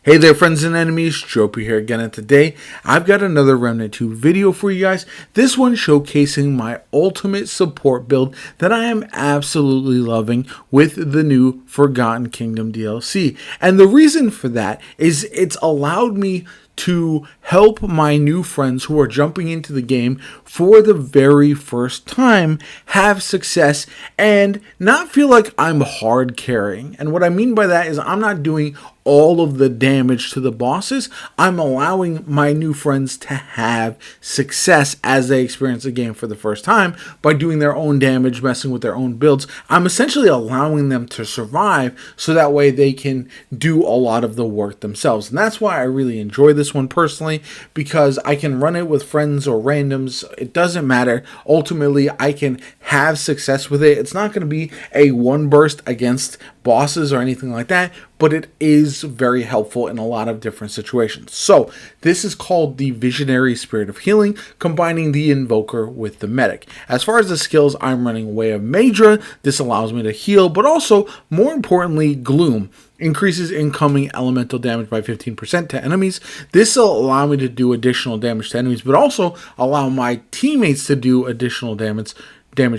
Hey there friends and enemies, JoPaWrites here again, and today I've got another Remnant 2 video for you guys. This one showcasing my ultimate support build that I am absolutely loving with the new Forgotten Kingdom DLC. And the reason for that is it's allowed me to help my new friends who are jumping into the game for the very first time have success and not feel like I'm hard carrying. And what I mean by that is I'm not doing all of the damage to the bosses. I'm allowing my new friends to have success as they experience the game for the first time by doing their own damage, messing with their own builds. I'm essentially allowing them to survive so that way they can do a lot of the work themselves. And that's why I really enjoy this one personally, because I can run it with friends or randoms. It doesn't matter. Ultimately, I can have success with it. It's not going to be a one burst against bosses or anything like that, but it is very helpful in a lot of different situations. So this is called the Visionary Spirit of Healing, combining the Invoker with the Medic. As far as the skills, I'm running Way of Maedra. This allows me to heal, but also, more importantly, Gloom. Increases incoming elemental damage by 15% to enemies. This will allow me to do additional damage to enemies, but also allow my teammates to do additional damage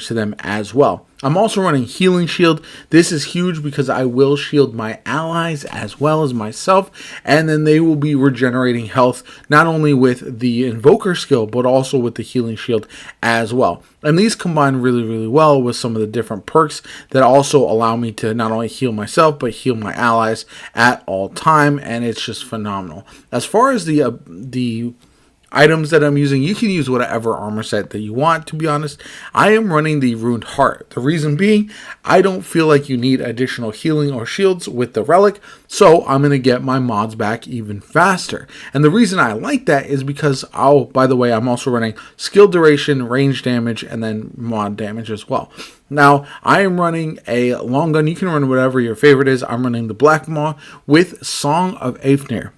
to them as well. I'm also running Healing Shield. This is huge because I will shield my allies as well as myself, and then they will be regenerating health not only with the Invoker skill but also with the Healing Shield as well. And these combine really well with some of the different perks that also allow me to not only heal myself but heal my allies at all time, and it's just phenomenal. As far as the items that I'm using, you can use whatever armor set that you want. To be honest, I am running the Ruined Heart. The reason being, I don't feel like you need additional healing or shields with the relic, so I'm going to get my mods back even faster. And the reason I like that is because, by the way, I'm also running skill duration, range damage, and then mod damage as well. Now, I am running a long gun. You can run whatever your favorite is. I'm running the Black Maw with Song of Aifnir.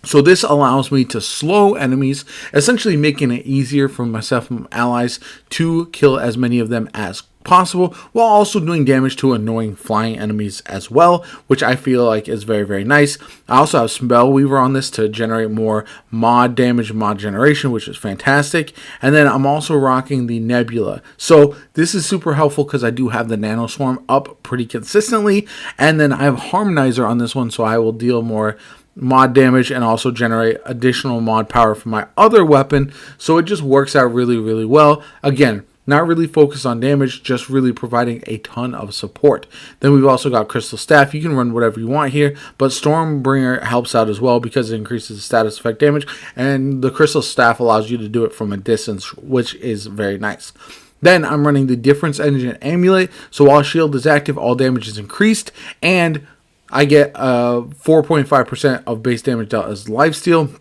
So this allows me to slow enemies, essentially making it easier for myself and my allies to kill as many of them as possible, while also doing damage to annoying flying enemies as well, which I feel like is very nice. I also have Spellweaver on this to generate more mod damage, mod generation, which is fantastic. And then I'm also rocking the Nebula. So this is super helpful because I do have the Nano Swarm up pretty consistently, and then I have Harmonizer on this one, so I will deal more mod damage and also generate additional mod power for my other weapon. So it just works out really well. Again, not really focused on damage, just really providing a ton of support. Then we've also got Crystal Staff. You can run whatever you want here, but Stormbringer helps out as well because it increases the status effect damage, and the Crystal Staff allows you to do it from a distance, which is very nice. Then I'm running the Difference Engine Amulet, so while shield is active, all damage is increased, and I get 4.5% of base damage dealt as lifesteal.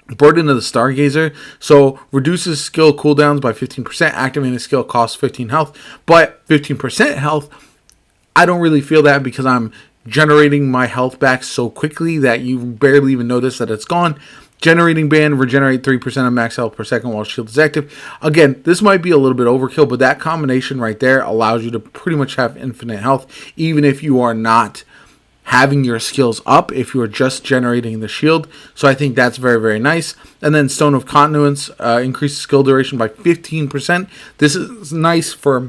Burden of the Stargazer, so reduces skill cooldowns by 15%. Activating a skill costs 15 health, but 15% health, I don't really feel that because I'm generating my health back so quickly that you barely even notice that it's gone. Generating Band, regenerate 3% of max health per second while shield is active. Again, this might be a little bit overkill, but that combination right there allows you to pretty much have infinite health, even if you are not having your skills up, if you are just generating the shield. So I think that's very nice. And then Stone of Continuance increases skill duration by 15%. This is nice for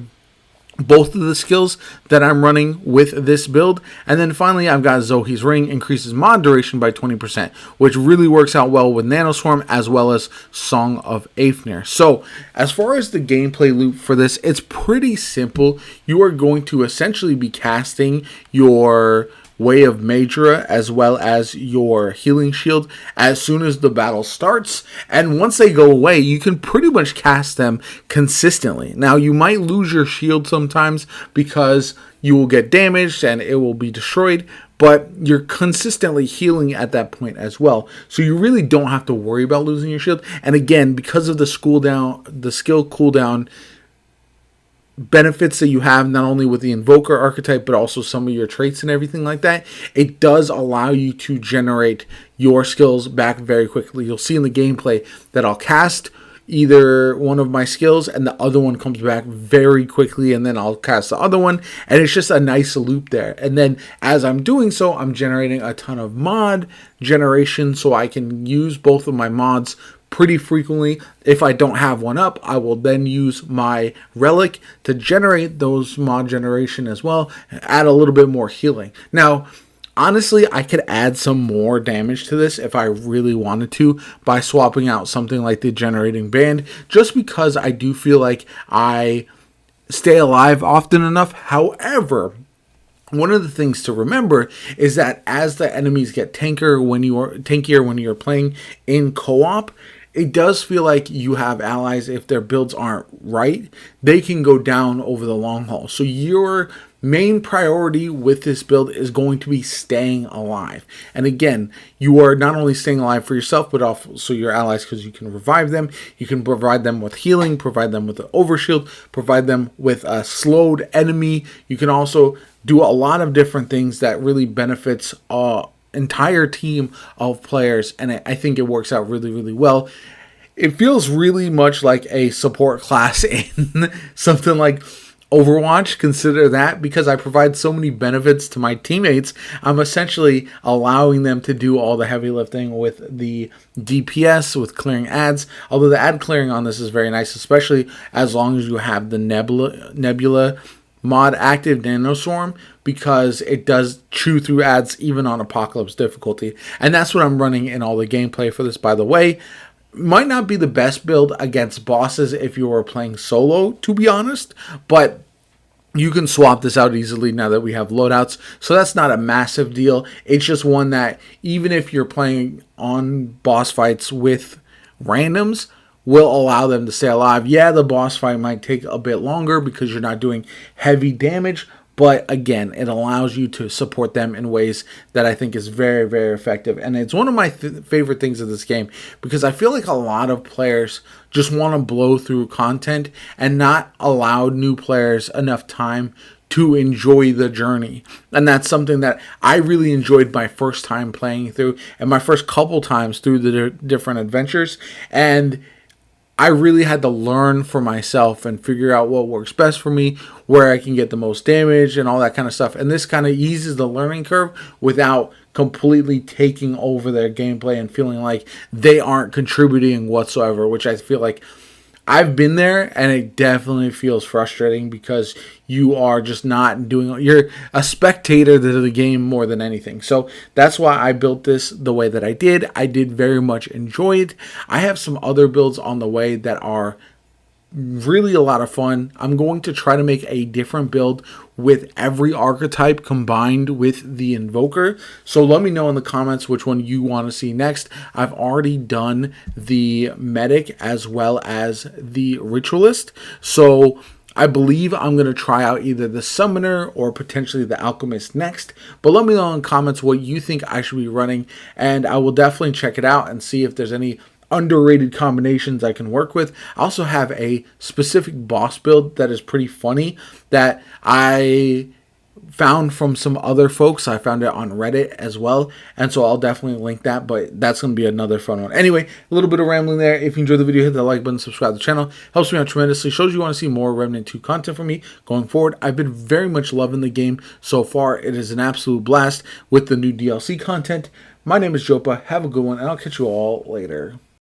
both of the skills that I'm running with this build. And then finally, I've got Zohi's Ring, increases mod duration by 20%, which really works out well with Nanoswarm as well as Song of Aifnir. So as far as the gameplay loop for this, it's pretty simple. You are going to essentially be casting your Way of Maedra as well as your Healing Shield as soon as the battle starts, and once they go away, you can pretty much cast them consistently. Now, you might lose your shield sometimes because you will get damaged and it will be destroyed, but you're consistently healing at that point as well, so you really don't have to worry about losing your shield. And again, because of the skill cooldown benefits that you have, not only with the Invoker archetype but also some of your traits and everything like that, it does allow you to generate your skills back very quickly. You'll see in the gameplay that I'll cast either one of my skills and the other one comes back very quickly, and then I'll cast the other one, and it's just a nice loop there. And then as I'm doing so, I'm generating a ton of mod generation, so I can use both of my mods pretty frequently. If I don't have one up, I will then use my relic to generate those mod generation as well, and add a little bit more healing. Now, honestly, I could add some more damage to this if I really wanted to by swapping out something like the generating band, just because I do feel like I stay alive often enough. However, one of the things to remember is that as the enemies get tankier when you're playing in co-op, it does feel like you have allies, if their builds aren't right, they can go down over the long haul. So your main priority with this build is going to be staying alive. And again, you are not only staying alive for yourself, but also your allies, because you can revive them. You can provide them with healing, provide them with an overshield, provide them with a slowed enemy. You can also do a lot of different things that really benefits entire team of players, and I think it works out really, really well. It feels really much like a support class in something like Overwatch. Consider that, because I provide so many benefits to my teammates, I'm essentially allowing them to do all the heavy lifting with the DPS, with clearing ads. Although the ad clearing on this is very nice, especially as long as you have the Nebula mod active, Nanoswarm, because it does chew through ads even on Apocalypse difficulty. And that's what I'm running in all the gameplay for this, by the way. Might not be the best build against bosses if you were playing solo, to be honest, but you can swap this out easily now that we have loadouts. So that's not a massive deal. It's just one that even if you're playing on boss fights with randoms, will allow them to stay alive. Yeah, the boss fight might take a bit longer because you're not doing heavy damage, but again, it allows you to support them in ways that I think is very, very effective. And it's one of my favorite things of this game, because I feel like a lot of players just want to blow through content and not allow new players enough time to enjoy the journey. And that's something that I really enjoyed my first time playing through, and my first couple times through the different adventures. And I really had to learn for myself and figure out what works best for me, where I can get the most damage and all that kind of stuff. And this kind of eases the learning curve without completely taking over their gameplay and feeling like they aren't contributing whatsoever, which I feel like I've been there, and it definitely feels frustrating because you are just not doing, you're a spectator to the game more than anything. So that's why I built this the way that I did. I did very much enjoy it. I have some other builds on the way that are really a lot of fun. I'm going to try to make a different build with every archetype combined with the Invoker. So let me know in the comments which one you want to see next. I've already done the Medic as well as the Ritualist. So I believe I'm going to try out either the Summoner or potentially the Alchemist next. But let me know in the comments what you think I should be running, and I will definitely check it out and see if there's any underrated combinations I can work with. I also have a specific boss build that is pretty funny that I found from some other folks. I found it on Reddit as well, and so I'll definitely link that, but that's going to be another fun one. Anyway, a little bit of rambling there. If you enjoyed the video, hit that like button, subscribe to the channel. Helps me out tremendously. Shows you want to see more Remnant 2 content from me going forward. I've been very much loving the game so far. It is an absolute blast with the new DLC content. My name is Jopa. Have a good one, and I'll catch you all later.